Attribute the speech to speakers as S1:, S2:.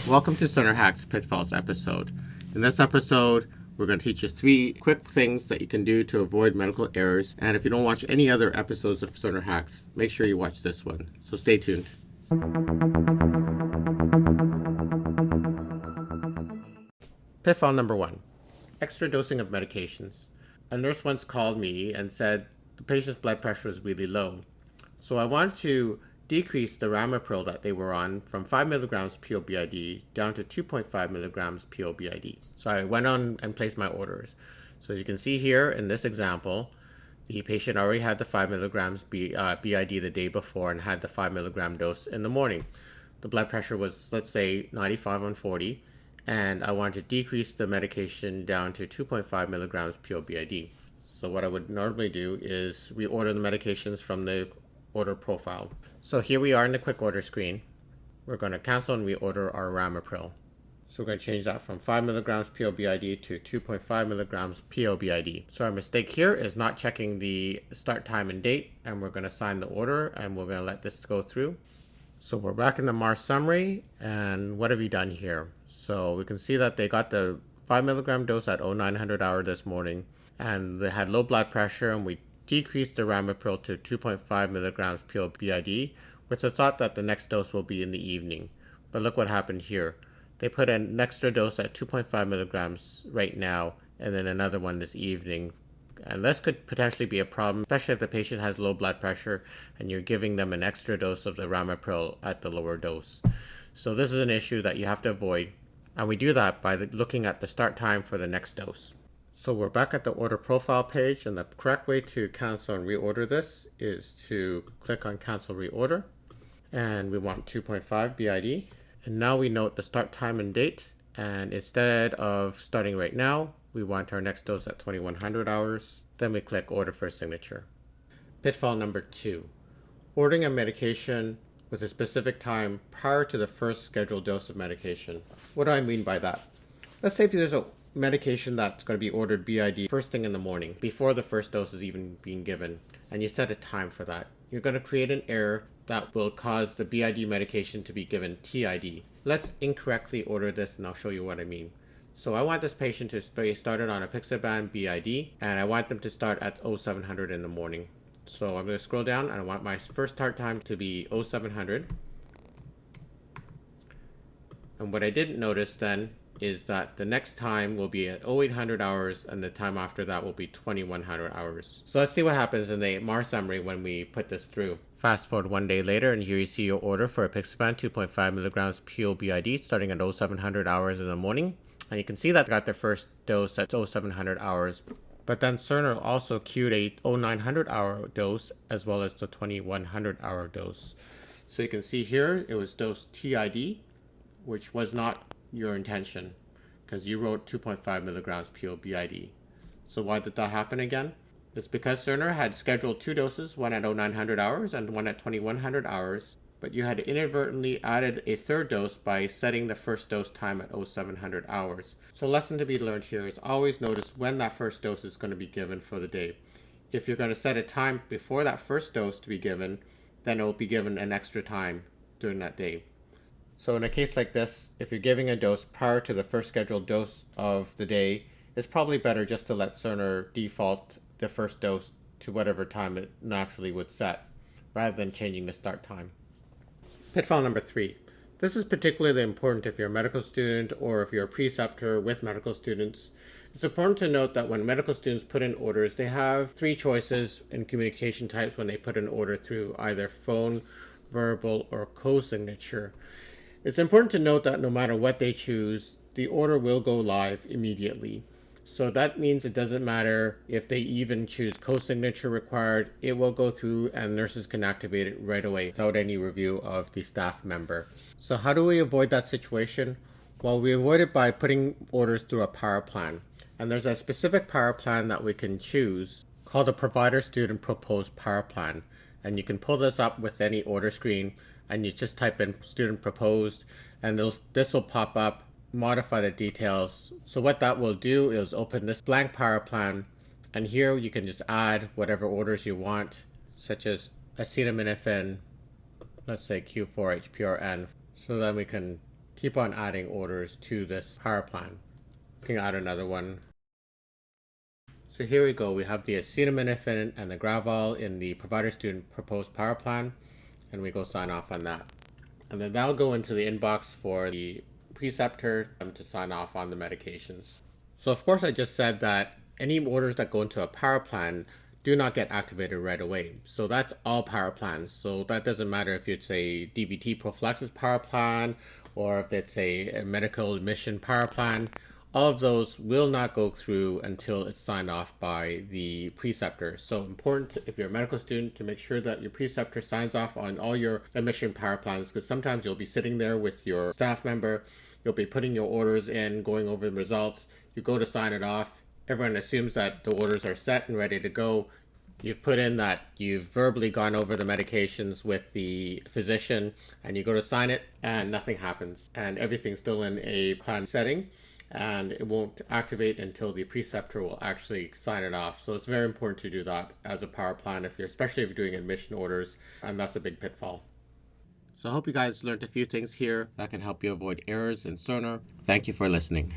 S1: Welcome to Cerner Hacks Pitfalls episode. In this episode, we're going to teach you 3 quick things that you can do to avoid medical errors. And if you don't watch any other episodes of Cerner Hacks, make sure you watch this one. So stay tuned. Pitfall number 1, extra dosing of medications. A nurse once called me and said the patient's blood pressure is really low. So I wanted to decrease the ramipril that they were on from 5 milligrams POBID down to 2.5 milligrams POBID. So I went on and placed my orders. So as you can see here in this example, the patient already had the 5 milligrams BID the day before and had the 5 milligram dose in the morning. The blood pressure was, let's say, 95/40, and I wanted to decrease the medication down to 2.5 milligrams POBID. So what I would normally do is reorder the medications from the order profile. So here we are in the quick order screen. We're going to cancel and reorder our ramipril. So we're going to change that from 5 milligrams POBID to 2.5 milligrams POBID. So our mistake here is not checking the start time and date, and we're going to sign the order and we're going to let this go through. So we're back in the MAR summary, and what have we done here? So we can see that they got the 5 milligram dose at 0900 hour this morning, and they had low blood pressure, and we decreased the ramipril to 2.5 milligrams POBID with the thought that the next dose will be in the evening. But look what happened here. They put an extra dose at 2.5 milligrams right now and then another one this evening. And this could potentially be a problem, especially if the patient has low blood pressure and you're giving them an extra dose of the ramipril at the lower dose. So this is an issue that you have to avoid. And we do that by looking at the start time for the next dose. So we're back at the order profile page, and the correct way to cancel and reorder this is to click on cancel reorder, and we want 2.5 BID. And now we note the start time and date, and instead of starting right now, we want our next dose at 2100 hours. Then we click order for signature. Pitfall number 2, ordering a medication with a specific time prior to the first scheduled dose of medication. What do I mean by that? Let's say if there's a medication that's going to be ordered BID first thing in the morning, before the first dose is even being given, and you set a time for that. You're going to create an error that will cause the BID medication to be given TID. Let's incorrectly order this, and I'll show you what I mean. So I want this patient to be started on apixaban BID, and I want them to start at 0700 in the morning. So I'm going to scroll down, and I want my first start time to be 0700. And what I didn't notice then is that the next time will be at 0800 hours, and the time after that will be 2100 hours. So let's see what happens in the MAR summary when we put this through. Fast forward 1 day later, and here you see your order for apixaban 2.5 milligrams POBID starting at 0700 hours in the morning. And you can see that they got their first dose at 0700 hours. But then Cerner also queued a 0900 hour dose as well as the 2100 hour dose. So you can see here it was dose TID, which was not your intention, because you wrote 2.5 milligrams POBID. So why did that happen again? It's because Cerner had scheduled 2 doses, one at 0900 hours and one at 2100 hours, but you had inadvertently added a third dose by setting the first dose time at 0700 hours. So lesson to be learned here is always notice when that first dose is going to be given for the day. If you're going to set a time before that first dose to be given, then it will be given an extra time during that day. So in a case like this, if you're giving a dose prior to the first scheduled dose of the day, it's probably better just to let Cerner default the first dose to whatever time it naturally would set, rather than changing the start time. Pitfall number 3. This is particularly important if you're a medical student or if you're a preceptor with medical students. It's important to note that when medical students put in orders, they have 3 choices in communication types when they put an order through, either phone, verbal, or co-signature. It's important to note that no matter what they choose, the order will go live immediately. So that means it doesn't matter if they even choose co-signature required, it will go through and nurses can activate it right away without any review of the staff member. So how do we avoid that situation? Well, we avoid it by putting orders through a power plan. And there's a specific power plan that we can choose called a provider student proposed power plan. And you can pull this up with any order screen, and you just type in student proposed, and this will pop up, modify the details. So what that will do is open this blank power plan, and here you can just add whatever orders you want, such as acetaminophen, let's say Q4HPRN. So then we can keep on adding orders to this power plan. Looking at another one. So here we go. We have the acetaminophen and the Gravol in the provider student proposed power plan, and we go sign off on that. And then that'll go into the inbox for the preceptor to sign off on the medications. So of course I just said that any orders that go into a power plan do not get activated right away. So that's all power plans. So that doesn't matter if it's a DVT prophylaxis power plan or if it's a medical admission power plan. All of those will not go through until it's signed off by the preceptor. So important if you're a medical student to make sure that your preceptor signs off on all your admission power plans, because sometimes you'll be sitting there with your staff member, you'll be putting your orders in, going over the results, you go to sign it off, everyone assumes that the orders are set and ready to go. You've put in that you've verbally gone over the medications with the physician and you go to sign it and nothing happens and everything's still in a plan setting and it won't activate until the preceptor will actually sign it off. So it's very important to do that as a power plan especially if you're doing admission orders, and that's a big pitfall. So I hope you guys learned a few things here that can help you avoid errors in Cerner. Thank you for listening.